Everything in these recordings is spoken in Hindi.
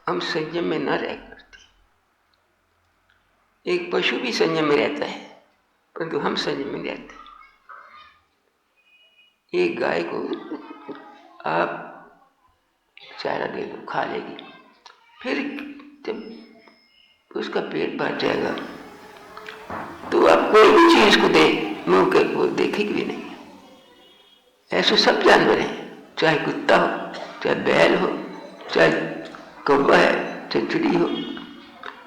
हम संयम में न रह करते। एक पशु भी संयम में रहता है, परंतु हम संयम में रहते हैं। एक गाय को आप चारा दे दो, खा लेगी, फिर जब उसका पेट भर जाएगा तो आप कोई भी चीज को दे, मुंह के वो देखेगी भी नहीं। ऐसे सब जानवर हैं, चाहे कुत्ता हो, चाहे बैल हो, चाहे कौवा है, चाहे चिड़ी हो,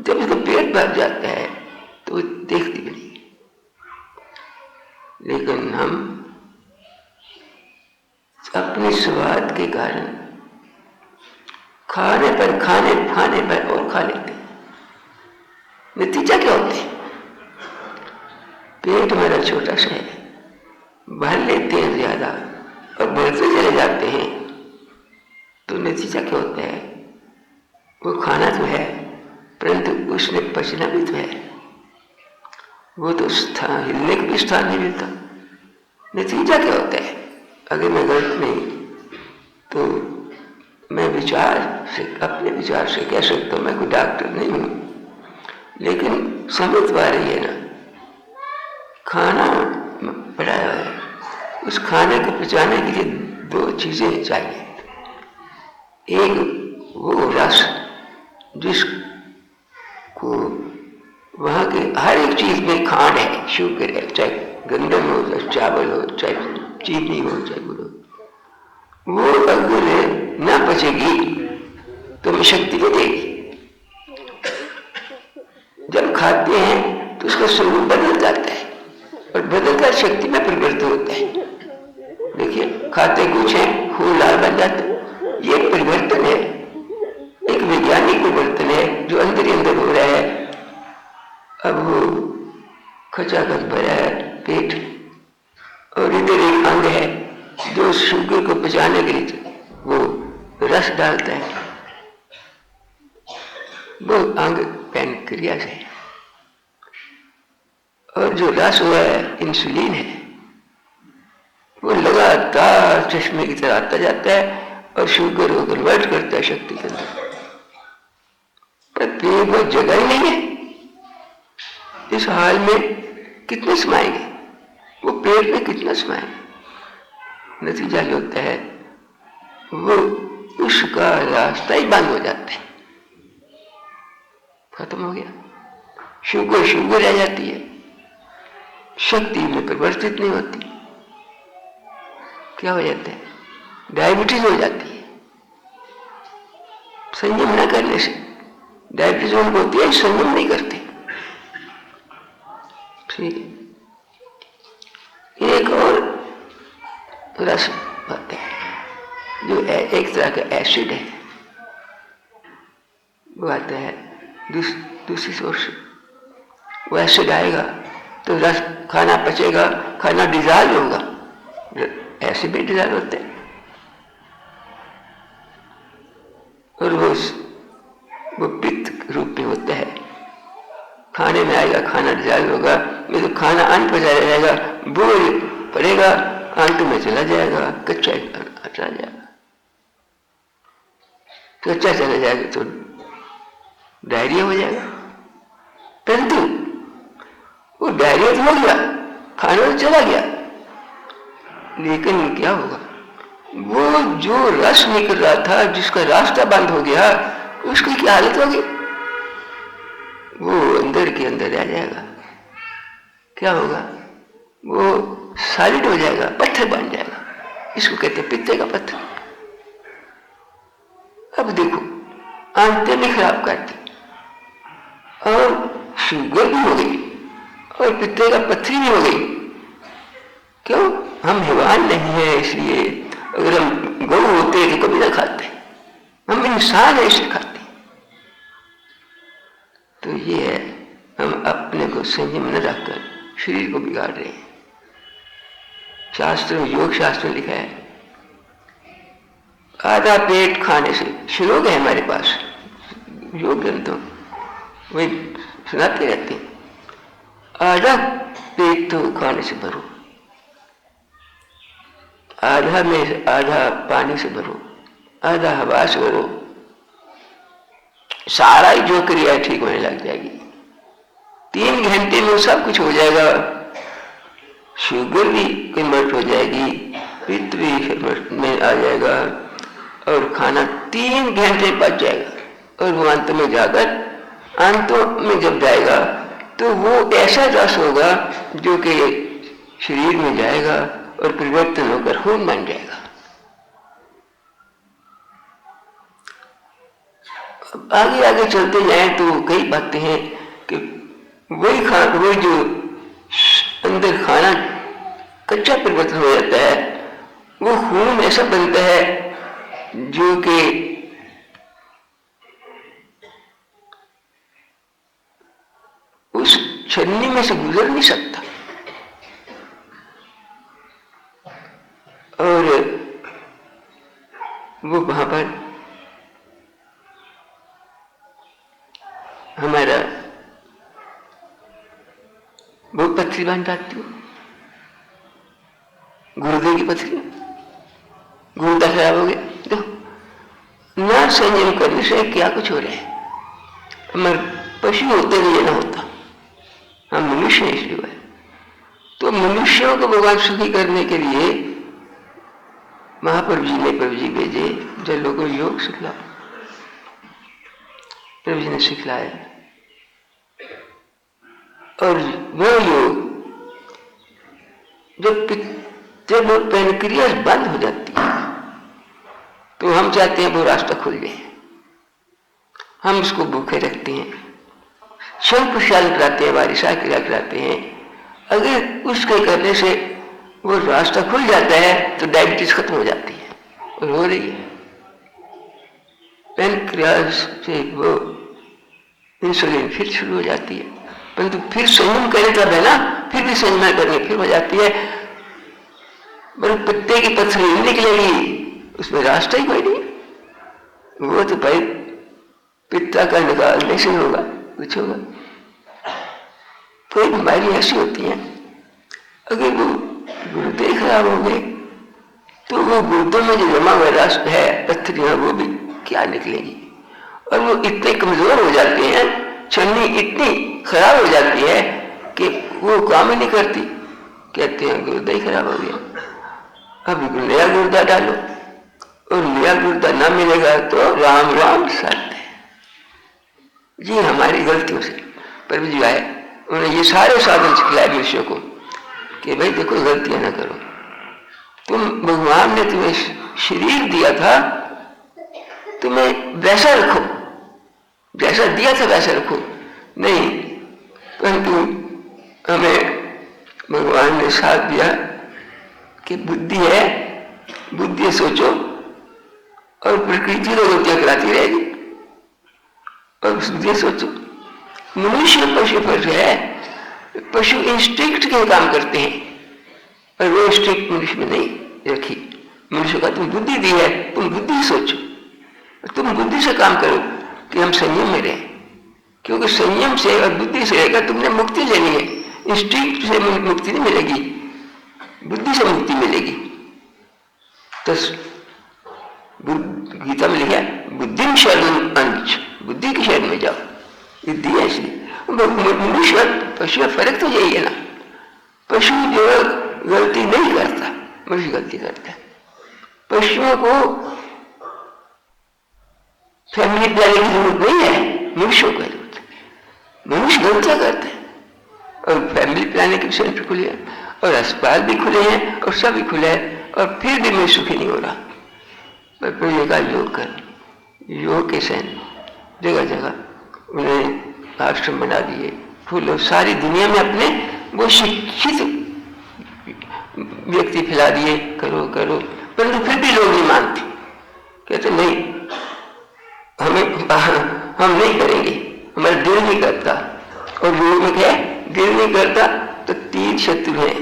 जब उसका पेट भर जाता है तो वो देखती भी नहीं। लेकिन हम अपने स्वाद के कारण खाने पर और खा लेते हैं। नतीजा क्या होता है? पेट हमारा छोटा सा है, भर लेते हैं ज्यादा और बढ़ते चले जाते हैं, तो नतीजा क्या होता है? वो खाना तो है, परंतु उसमें पचना भी तो है। वो तो स्थान, हिलने का भी स्थान नहीं मिलता। नतीजा क्या होता है? अगर मैं गलत नहीं तो मैं अपने विचार से कह सकता हूँ, मैं कोई डॉक्टर नहीं हूँ, लेकिन समझ पा रही है ना, खाना बनाया है, उस खाने को पचाने के लिए दो चीजें चाहिए। एक वो रस जिसको वहाँ के हर एक चीज में खांड है, शुगर है, चाहे गंदम हो, चाहे चावल हो, चाहे चीनी हो, चाहे गुड़ हो, वो अगर न बचेगी तो हमें शक्ति नहीं देगी। जब खाते हैं तो उसका स्वरूप बदल जाता है और बदलकर शक्ति में परिवर्तित होता है। देखिए, खाते कुछ है, खून लाल बन जाता है, ये परिवर्तन है, एक वैज्ञानिक परिवर्तन है जो अंदर ही अंदर हो रहा है। अब वो खचाखच भरा है पेट, और इधर एक अंग है जो शुगर को पचाने के लिए वो रस डालता है, वो अंग पैनक्रियास है, और जो रस हुआ है इंसुलिन है, वो लगातार चश्मे की तरह आता जाता है और शुगर को कन्वर्ट करता है शक्ति के अंदर। पर पेट में जगह ही नहीं है। इस हाल में कितने समाएंगे? वो पेट में कितना समाएंगे? नतीजा जो होता है वो उसका रास्ता ही बंद हो जाता है, खत्म हो गया। शुगर रह जाती है, शक्ति में परिवर्तित नहीं होती। क्या हो जाता है? डायबिटीज हो जाती है। संयम न करने से डायबिटीज उनको होती है, संयम नहीं करते। ठीक है। एक और रस होता है जो एक तरह का एसिड है, वो आता है दूसरी सोर्स से। वो एसिड आएगा तो रस, खाना पचेगा, खाना डिजॉल्व होगा, ऐसे भी डिजॉल्व होते हैं, और वो पित्त रूप में होता है। खाने में आएगा, खाना डिजॉल्व होगा, नहीं तो खाना अन्न पचा जाएगा, बोझ पड़ेगा, आंत में चला जाएगा, कच्चा चला जाएगा। कच्चा चला जाएगा तो डायरिया हो जाएगा। परंतु वो डायरिया तो हो गया, खाना तो चला गया, लेकिन क्या होगा? वो जो रस निकल रहा था, जिसका रास्ता बंद हो गया, उसकी क्या हालत होगी? वो अंदर के अंदर रह जाएगा। क्या होगा? वो सॉलिड हो जाएगा, पत्थर बन जाएगा। इसको कहते हैं पित्ते का पत्थर। अब देखो, आंतें भी खराब करती, और शुगर भी हो गई, और पित्ते का पत्थर भी हो गई। क्यों? हम हैवान नहीं है, इसलिए। अगर हम गौ होते तो कभी ना खाते, हम इंसान है इसलिए खाते। तो ये है, हम अपने को संयम न रखकर शरीर को बिगाड़ रहे हैं। शास्त्र में, योग शास्त्र में लिखा है, आधा पेट खाने से, श्लोक है हमारे पास योग ग्रंथों, वही सुनाते रहते हैं, आधा पेट तो खाने से भरो, आधा में आधा पानी से भरो, आधा हवा से भरो, सारा ही जो क्रिया है ठीक होने लग जाएगी। 3 घंटे में सब कुछ हो जाएगा। शुगर भी कन्वर्ट हो जाएगी, पित्त भी कन्वर्ट में आ जाएगा और खाना 3 घंटे पच जाएगा। और वो अंत में जाकर, अंतों में जब जाएगा तो वो ऐसा रस होगा जो कि शरीर में जाएगा और परिवर्तन होकर खून बन जाएगा। आगे आगे चलते जाएं तो कई बातें हैं कि वही जो अंदर खाना कच्चा परिवर्तन हो जाता है, वो खून ऐसा बनता है जो कि उस छन्नी में से गुजर नहीं सकता। और वो वहां पर हमारा वो पथरी बन जाती है, गुर्दे की पथरी, गुर्दा खराब हो गया। देखो ना संयम करने से क्या कुछ हो रहा है। हमारे पशु होते नहीं, ना होता, हम मनुष्य इसलिए है। तो मनुष्यों को भगवान सुखी करने के लिए महाप्रभु जी ने प्रभु जी भेजे, जब लोगों को योग सिखला, प्रभु जी ने सिखलाया। और वो योग जब वो पैनक्रियास बंद हो जाती है तो हम चाहते हैं वो रास्ता खुल जाए, हम उसको भूखे रखते हैं, शल्प शाल कराते हैं, बारिशा क्रिया कराते हैं। अगर उसके करने से वो रास्ता खुल जाता है तो डायबिटीज खत्म हो जाती है और हो रही है। पैनक्रियास से वो इंसुलिन फिर शुरू हो जाती है, परंतु फिर संयम करें तब है ना, फिर भी संयम करने फिर हो जाती है। पत्ते की पत्थर निकलेगी, उसमें रास्ता ही कोई नहीं। वो तो भाई पित्ता का निकालने से होगा, कुछ होगा। कोई बीमारी ऐसी होती है, अगर वो गुर्दे खराब हो गए तो वो गुर्दों में जो जमा हुआ रस है, पत्थरियां, वो भी क्या निकलेगी। और वो इतने कमजोर हो जाते हैं, छन्नी इतनी खराब हो जाती है कि वो काम ही नहीं करती। कहते हैं गुर्दा ही खराब हो गया, अब नया गुर्दा डालो, और नया गुर्दा ना मिलेगा तो राम राम सत्य है। ये हमारी गलतियों से प्रभु जी आए, उन्होंने ये सारे साधन सिखलाए मनुष्य को कि भाई देखो गलतियां ना करो। भगवान ने तुम्हें शरीर दिया था, तुम्हें वैसा रखो, जैसा दिया था वैसा रखो, नहीं परंतु हमें भगवान ने साथ दिया कि बुद्धि है, बुद्धि सोचो, और प्रकृति तो गलतियां कराती रहेगी। और बुद्धि सोचो, मनुष्य पशु पर है, पशु इंस्टिंक्ट के काम करते हैं और वो इंस्टिंक्ट मनुष्य में नहीं रखी। मनुष्य का तुम बुद्धि दी है, तुम बुद्धि सोचो, तुम बुद्धि से काम करो कि हम संयम में रहें, क्योंकि संयम से और बुद्धि से रहेगा तुमने मुक्ति लेनी है। इंस्टिंक्ट से मुक्ति नहीं मिलेगी, बुद्धि से मुक्ति मिलेगी। तो गीता में लिखा बुद्धि शरण अंश, बुद्धि की शरण में जाओ, ये दिया इसलिए। मनुष्य पशु फर्क तो यही है ना, पशु जो गलती नहीं करता, मनुष्य गलती करता है। पशुओं को फैमिली प्लानिंग की जरूरत नहीं है, मनुष्यों को जरूरत है। मनुष्य गलतियां करते हैं और फैमिली प्लानिंग के सेंटर खुले हैं और अस्पताल भी खुले हैं और सब भी खुले हैं, और फिर भी मैं सुखी नहीं हो रहा। मैं का योग कर, योग के सैन जगह जगह उन्हें आश्रम बना दिए, फूलों सारी दुनिया में अपने वो शिक्षित व्यक्ति फैला दिए, करो करो, परंतु फिर भी लोग नहीं मानते, कहते नहीं हम नहीं करेंगे, हमारा दिल नहीं करता। और योग में क्या है, दिल नहीं करता तो 3 शत्रु हैं,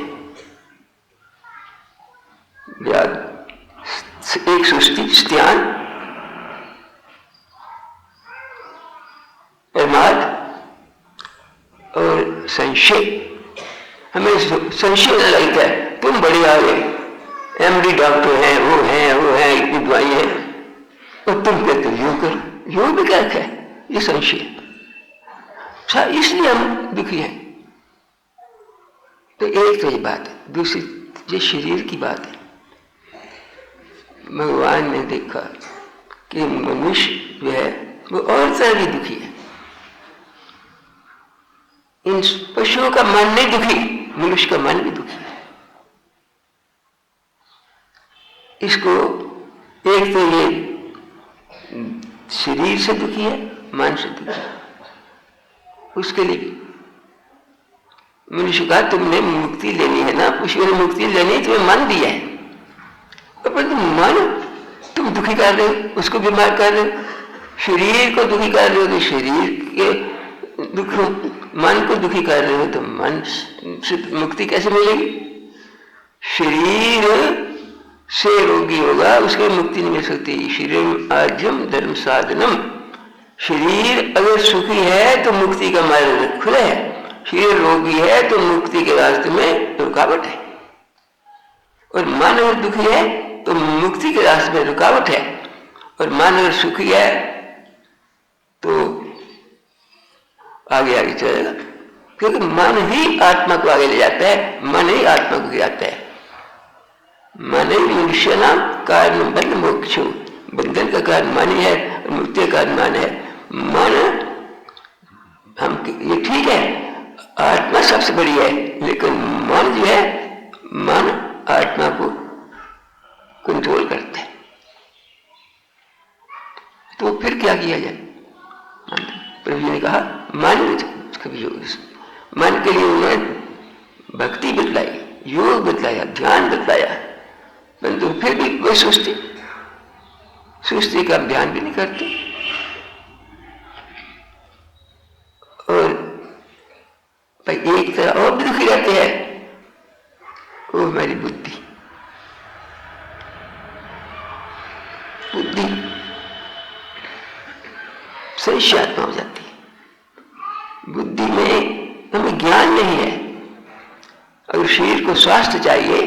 याद, एक सुस्ती, स्त्यान, प्रमाद और संशय। हमें संशय लगता है तुम बड़े आ गए, एमडी डॉक्टर हैं, वो हैं, इतनी दवाई है, और तुम कहते हो योग करो। योग भी क्या है, ये संशय, इसलिए हम दुखी हैं। तो एक तो ये बात है। दूसरी ये शरीर की बात है। भगवान ने देखा कि मनुष्य जो है वो और तरह की दुखी है। इन पशुओं का मन नहीं दुखी, मनुष्य का मन भी दुखी है। इसको एक तो ये शरीर से दुखी है, मन से दुखी है। उसके लिए मनुष्य का तुमने मुक्ति लेनी है ना, पशुओं ने मुक्ति लेनी, तुम्हें मन दिया है, पर तुम मन तुम दुखी कर रहे हो, उसको बीमार कर रहे हो, शरीर को दुखी कर रहे हो तो शरीर के दुख, मन को दुखी कर रहे हो तो मन से मुक्ति कैसे मिलेगी? शरीर से रोगी होगा, उसके मुक्ति नहीं मिल सकती। शरीर आज्यम धर्म साधनम, शरीर अगर सुखी है तो मुक्ति का मार्ग खुला है, शरीर रोगी है तो मुक्ति के रास्ते में रुकावट है, और मन अगर दुखी है तो मुक्ति के रास्ते में रुकावट है, और मन अगर सुखी है तो आगे आगे चलेगा, क्योंकि मन ही आत्मा को आगे ले जाता है, मन ही आत्मा को गिराता है। मन ही मनुष्य नाम कारण बंध मोक्ष, बंधन का कारण मन ही है और मुक्ति का कारण मन है। मन हम ये ठीक है, आत्मा सबसे बड़ी है, लेकिन मन जो है, मन आत्मा को कंट्रोल करता है। तो फिर क्या किया जाए? प्रभु जी ने कहा मन के लिए उन्होंने भक्ति बतलाई, योग बतलाया, ध्यान बतलाया, परंतु फिर भी कोई सुस्ती का ध्यान भी नहीं करते। और भाई एक तरह और भी दुखी रहते हैं, वो हमारी बुद्धि संशयात्मा हो जाती है। बुद्धि में हमें ज्ञान नहीं है। अगर शरीर को स्वास्थ्य चाहिए,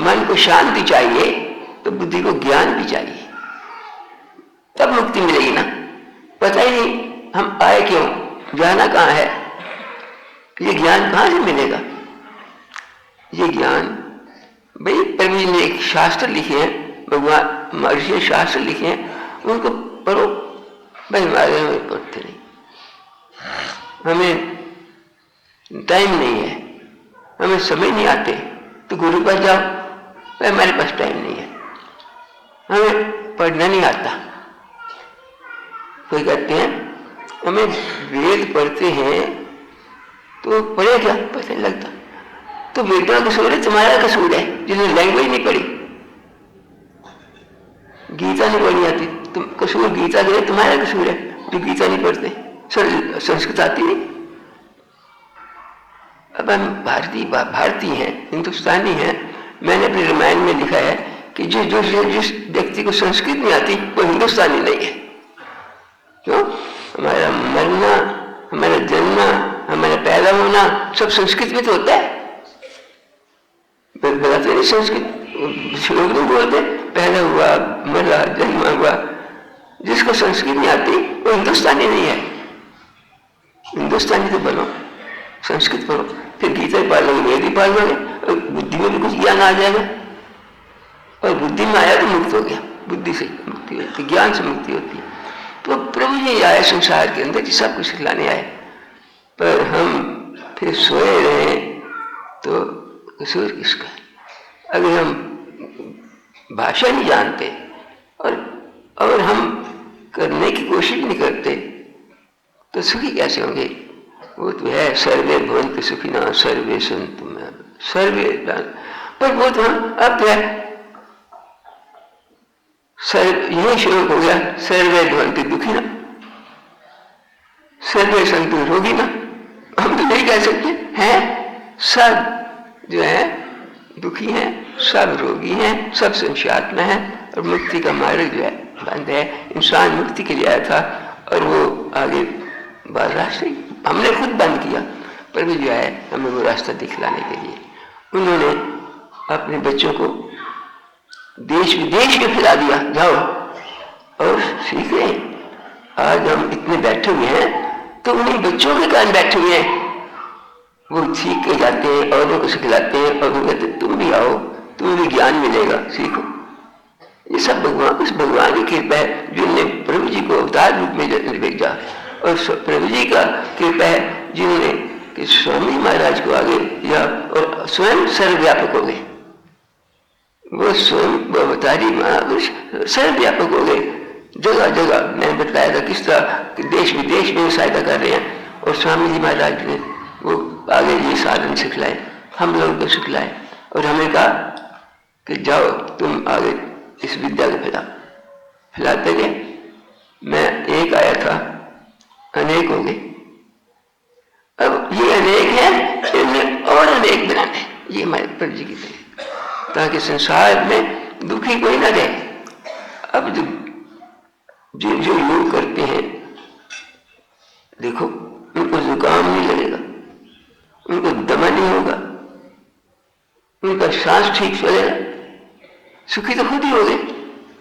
मन को शांति चाहिए, तो बुद्धि को ज्ञान भी चाहिए, तब मुक्ति मिलेगी ना। पता ही नहीं हम आए क्यों, जाना कहाँ है, ये ज्ञान कहाँ से मिलेगा? ये ज्ञान भाई प्रभु जी ने एक शास्त्र लिखे हैं, भगवान महर्षि ने शास्त्र लिखे हैं, उनको पढ़ो। भाई हमारे में पढ़ते नहीं, हमें टाइम नहीं है, हमें समय नहीं आते, तो गुरु पास जाओ। भाई हमारे पास टाइम नहीं है, हमें पढ़ना नहीं आता। कोई कहते हैं हमें वेद पढ़ते हैं तो पढ़े क्या, पता नहीं लगता। तो वेदों का कसूर है, तुम्हारा कसूर है जिसने लैंग्वेज नहीं पढ़ी, गीता नहीं पढ़नी आती, तुम कसूर गीता के तुम्हारा कसूर है जो गीता नहीं पढ़ते, संस्कृत आती नहीं। अब हम भारतीय हैं, हिंदुस्तानी हैं। मैंने अपने रामायण में लिखा है कि जिस व्यक्ति को संस्कृत नहीं आती वो हिंदुस्तानी नहीं है। क्यों? हमारा मरना, हमारा जन्मना, हमारा पैदा होना सब संस्कृत में तो होता है। बताते नहीं संस्कृत, लोग नहीं बोलते पैदा हुआ, मरा, जन्म हुआ। जिसको संस्कृत नहीं आती वो हिंदुस्तानी नहीं है। हिंदुस्तानी तो बनो, संस्कृत पढ़ो, फिर गीता पढ़ लोगे, वेद भी पढ़ लोगे, और बुद्धि में भी कुछ ज्ञान आ जाएगा। और बुद्धि में आया तो मुक्त हो गया, बुद्धि से मुक्ति होती है, ज्ञान से मुक्ति होती है। तो प्रभु जी आए संसार के अंदर, सब कुछ सिखलाने आए, पर हम फिर सोए रहे तो कसूर किसका? अगर हम भाषा नहीं जानते और हम करने की कोशिश नहीं करते तो सुखी कैसे होंगे? वो तो है सर्वे भवन्तु सुखिनः सर्वे सन्तु सर्वे, पर वो तो अब है यही श्लोक हो गया, सर्वे भवन्तु दुखिनः सर्वे सन्तु रोगिनः। हम तो नहीं कह सकते हैं, सब जो है दुखी हैं, सब रोगी हैं, सब संशयात्मा है, और मुक्ति का मार्ग जो है बंद है। इंसान मुक्ति के लिए आया था और वो आगे बार रास्ते हमने खुद बंद किया, पर भी जो है हमें वो रास्ता दिखलाने के लिए उन्होंने अपने बच्चों को देश विदेश में फैला दिया, जाओ और सीख रहे। आज हम इतने बैठे हुए हैं तो उन्हीं बच्चों के कारण बैठे हुए हैं। वो सीख के जाते हैं, औरों को सिखलाते हैं और वो कहते तुम भी आओ, तुम्हें भी ज्ञान मिलेगा, सीखो। ये सब भगवान, उस भगवान की कृपा है जिन्होंने प्रभु जी को अवतार रूप में भेजा, और प्रभु जी का कृपा है जिन्होंने कि स्वामी महाराज को आगे या और स्वयं सर्वव्यापक हो गए। वो स्वयं अवतारी महापुरुष सर्वव्यापक हो गए। जगह जगह मैंने बताया था किस तरह देश विदेश में सहायता कर रहे हैं, और स्वामी जी महाराज ने वो आगे ये साधन सिखलाए, हम लोग को सिखलाए, और हमें कहा कि जाओ तुम आगे इस विद्या को फैलाते गए। मैं एक आया था, अनेक हो गए। अब ये अनेक है, इन्हें और अनेक बनाना है, ये हमारे प्रभु जी की तरह, ताकि संसार में दुखी कोई ना रहे। अब जो योग करते हैं, देखो उनको जुकाम नहीं लगेगा, उनको दमा नहीं होगा, उनका सांस ठीक चलेगा, सुखी तो खुद ही हो गए।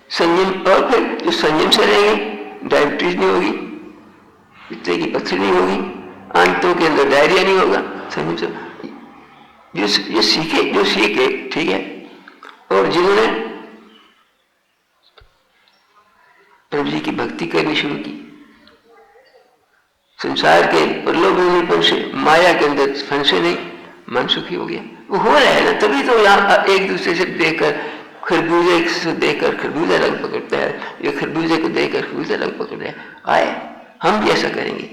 संयम, और फिर जो संयम से रहेंगे, डायबिटीज नहीं होगी, पित्ते की पत्थर नहीं होगी, आंतों के अंदर डायरिया नहीं होगा, संयम से जो सीखे ठीक है। और जिन्होंने प्रभु जी की भक्ति करनी शुरू की, संसार के प्रलोभन से, माया के अंदर फंसे नहीं, मन सुखी हो गया। वो हो रहा है ना, तभी तो यहाँ एक दूसरे से देखकर खरबूजे से देखकर खरबूजा रंग पकड़ता है, ये खरबूजे को देखकर खरबूजा रंग पकड़ रहा है। आए हम भी ऐसा करेंगे।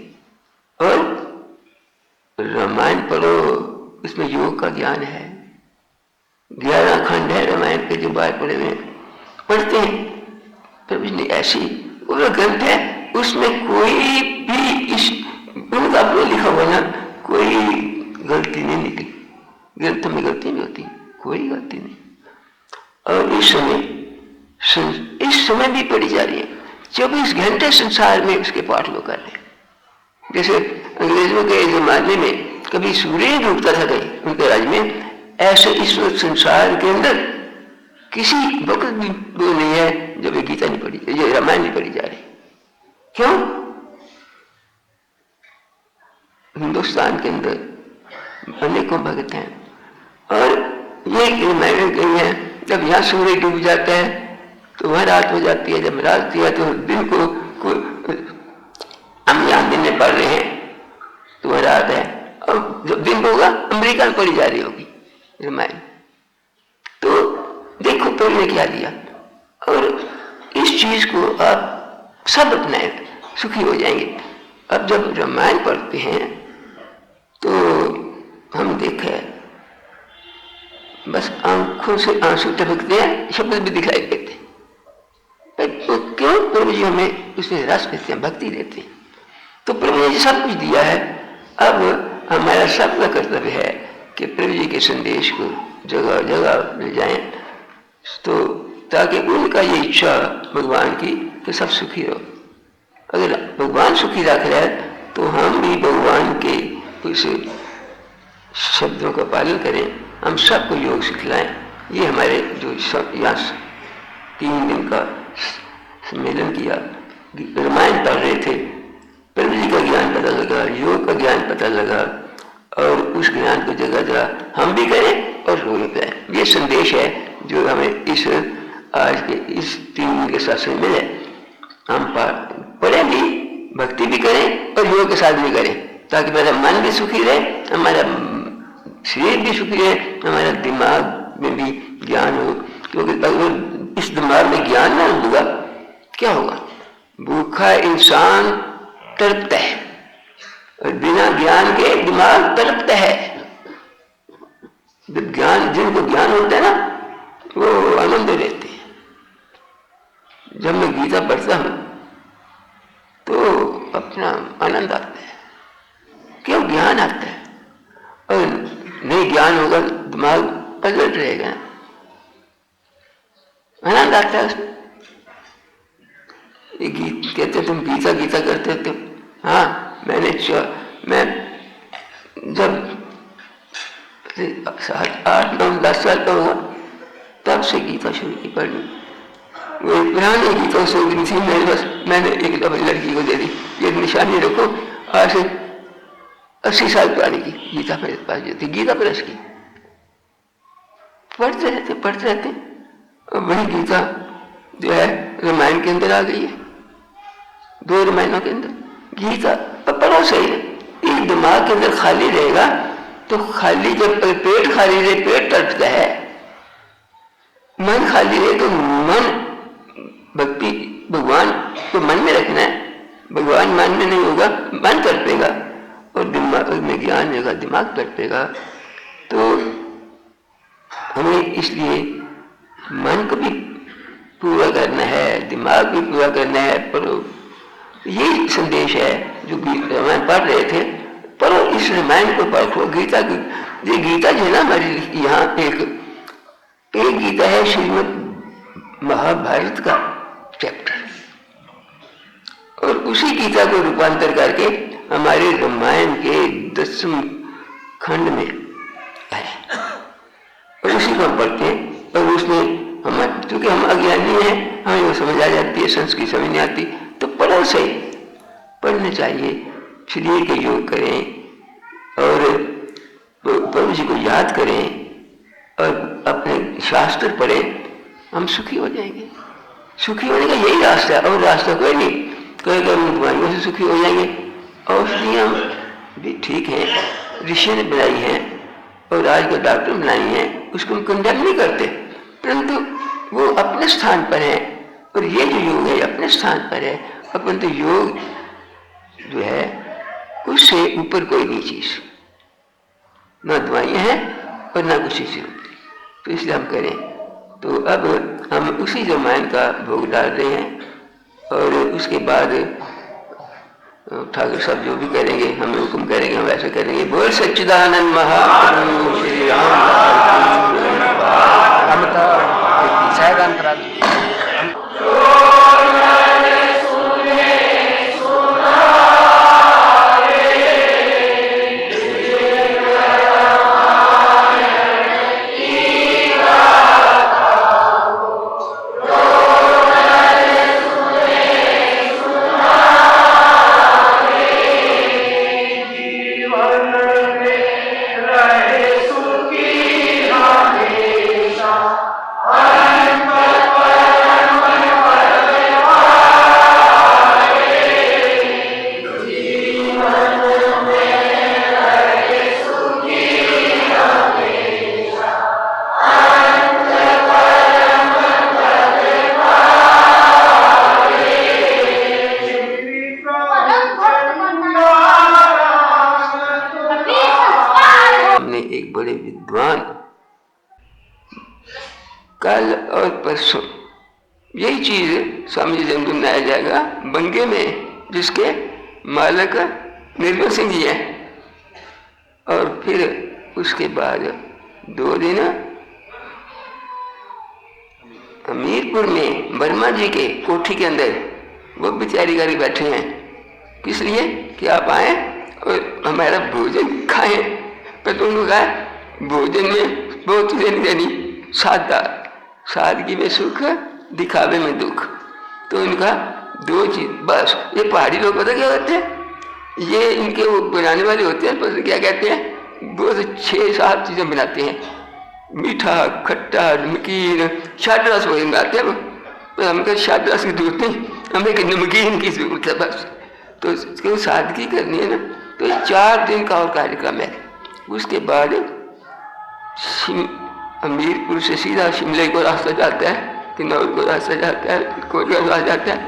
और रामायण पढ़ो, उसमें योग का ज्ञान है। 11 खंड है रामायण के, जो बाहर पढ़े हुए पढ़ते हैं। प्रभु जी ने ऐसी वो ग्रंथ है, उसमें कोई भी इस उनका अपने लिखा हुआ ना, कोई गलती नहीं निकली। ग्रंथ में गलती भी होती है, कोई गलती नहीं। और इस समय भी पढ़ी जा रही है। 24 घंटे संसार में उसके पाठ लोग कर रहे हैं। जैसे अंग्रेजों के जमाने में कभी सूर्य डूबता था कहीं उनके राज्य में, ऐसे इस संसार के अंदर किसी वक्त भी वो नहीं है जब ये गीता नहीं पढ़ी, ये रामायण नहीं पढ़ी जा रही। क्यों? हिंदुस्तान के अंदर अनेकों भक्त हैं, और ये रामायण कही है, जब यहाँ सूर्य डूब जाता है तो वह रात हो जाती है, जब रात होती है तो दिन को हम यहाँ दिन में पढ़ रहे हैं तो वह रात है, और जब दिन होगा अमेरिका में पढ़ी जा रही होगी रामायण। तो देखो प्रभु ने क्या दिया, और इस चीज को आप सब अपनाए, सुखी हो जाएंगे। अब जब रामायण पढ़ते हैं तो हम देखे बस आंखों से आंसू टपकते हैं, शब्द भी दिखाई देते हैं। तो क्यों? प्रभु जी हमें उसमें रस देते हैं, भक्ति देते हैं। तो प्रभु ने सब कुछ दिया है। अब हमारा सबका कर्तव्य है कि प्रभु जी के संदेश को जगह जगह ले जाएं, तो ताकि उनका ये इच्छा भगवान की कि सब सुखी रहो। अगर भगवान सुखी रख रहा है तो हम भी भगवान के उस शब्दों का पालन करें, हम सबको योग सिखलाएं। ये हमारे जो यहाँ 3 दिन का सम्मेलन किया, रामायण पढ़ रहे थे, प्रभु जी का ज्ञान पता लगा, योग का ज्ञान पता लगा, और उस ज्ञान को जगह जगह हम भी करें और लोग करें। ये संदेश है जो हमें इस आज के इस 3 दिन के सत्संग में है। हम पढ़ें भी, भक्ति भी करें और योग के साथ भी करें, ताकि मेरा मन भी सुखी रहे, हमारा शरीर भी सुखी रहे, हमारा दिमाग में भी ज्ञान हो। क्योंकि अगर इस दिमाग में ज्ञान ना होगा क्या होगा? भूखा इंसान तड़पता है, और बिना ज्ञान के दिमाग तड़पता है। जब ज्ञान, जिनको ज्ञान होता है ना, वो आनंद रहते हैं। जब मैं गीता पढ़ता हूँ तो अपना आनंद आता है। क्यों? ज्ञान आता है। और नहीं ज्ञान होगा, दिमाग अलर्ट रहेगा, आनंद आता है उसमें। ये गीत कहते तुम गीता गीता करते हो। हाँ, मैं जब 7, 8, 9, 10 साल का हुआ तब से गीता शुरू की पढ़नी। वो एक पुरानी गीतों से उगनी थी, मैंने एक अपनी लड़की को दे दी, ये निशानी रखो, आज से 80 साल पुरानी की गीता मेरे पास जो थी, गीता प्रेस की। पढ़ते रहते और वही गीता जो है रामायण के अंदर आ गई है, 2 रामायणों के अंदर गीता। पर पढ़ो सही है, एक दिमाग के अंदर खाली रहेगा तो खाली, जब पेट खाली रहे पेट तड़पता है, मन खाली रहे तो मन भक्ति भगवान को मन में रखना है, भगवान मन में नहीं होगा मन तड़पेगा और दिमाग में ज्ञान रहेगा दिमाग तड़पेगा। तो हमें इसलिए मन को भी पूरा करना है, दिमाग भी पूरा करना है। पर यही संदेश है जो रामायण पढ़ रहे थे, पर इस रामायण को पढ़ो, गीता की ये गीता जो है ना हमारी यहाँ एक गीता है श्रीमद् महाभारत का चैप्टर, और उसी गीता को रूपांतर करके हमारे रामायण के 10वें खंड में है और उसी को हम पढ़ते हैं। और उसमें हम, क्योंकि हम अज्ञानी हैं, हमें वो समझ आ जाती है, संस्कृत समझ नहीं आती, तो पढ़ो सही, पढ़ना चाहिए, शरीर के योग करें और प्रभु जी को याद करें और अपने शास्त्र पढ़ें, हम सुखी हो जाएंगे। सुखी होने का यही रास्ता है, और रास्ता कोई नहीं। कहेगा हम बीमारियों से सुखी हो जाएंगे, औषधियाँ भी ठीक हैं, ऋषि ने बनाई हैं और आज के डॉक्टर बनाई हैं, उसको हम कंडेम नहीं करते, परंतु वो अपने स्थान पर है और ये जो योग है अपने स्थान पर है। परंतु योग जो है उससे ऊपर कोई नहीं चीज, ना दवाइयाँ हैं और ना कुछ चीजें होती, तो इसलिए हम करें। तो अब हम उसी रामायण का भोग डाल रहे हैं और उसके बाद ठाकुर साहब जो भी करेंगे हमें हुक्म करेंगे हम वैसे करेंगे। बोल सच्चिदानंद महाप्रभु श्री राम। हम तो कल और परसों यही चीज स्वामी जी जन्मदिन मनाया जाएगा बंगे में, जिसके मालक निर्मल सिंह जी हैं। और फिर उसके बाद 2 दिन हमीरपुर में वर्मा जी के कोठी के अंदर वो भी तैयारी करके बैठे हैं, किस लिए कि आप आए और हमारा भोजन खाएं। पर तो उन्होंने कहा भोजन में बहुत लेनी देनी, सादगी में सुख, दिखावे में दुख। तो उनका 2 चीज बस। ये पहाड़ी लोग पता क्या करते हैं, ये इनके वो बनाने वाले होते हैं, पता क्या कहते हैं, 2 से 6-7 चीजें बनाते हैं, मीठा, खट्टा, नमकीन, शादरस वही बनाते हैं। पर हमको शादरस की जरूरत नहीं, हमें एक नमकीन की जरूरत है बस। तो इसको सादगी करनी है ना, तो ये 4 दिन का और कार्यक्रम है। उसके बाद हमीरपुर से सीधा शिमले को रास्ता जाता है, किन्नौर को रास्ता जाता है, कोटा को रास्ता जाता है,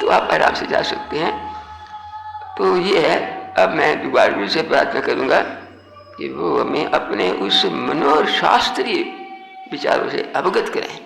तो आप आराम से जा सकते हैं। तो ये है। अब मैं दोबारा से प्रार्थना करूँगा कि वो हमें अपने उस मनोर शास्त्रीय विचारों से अवगत करें।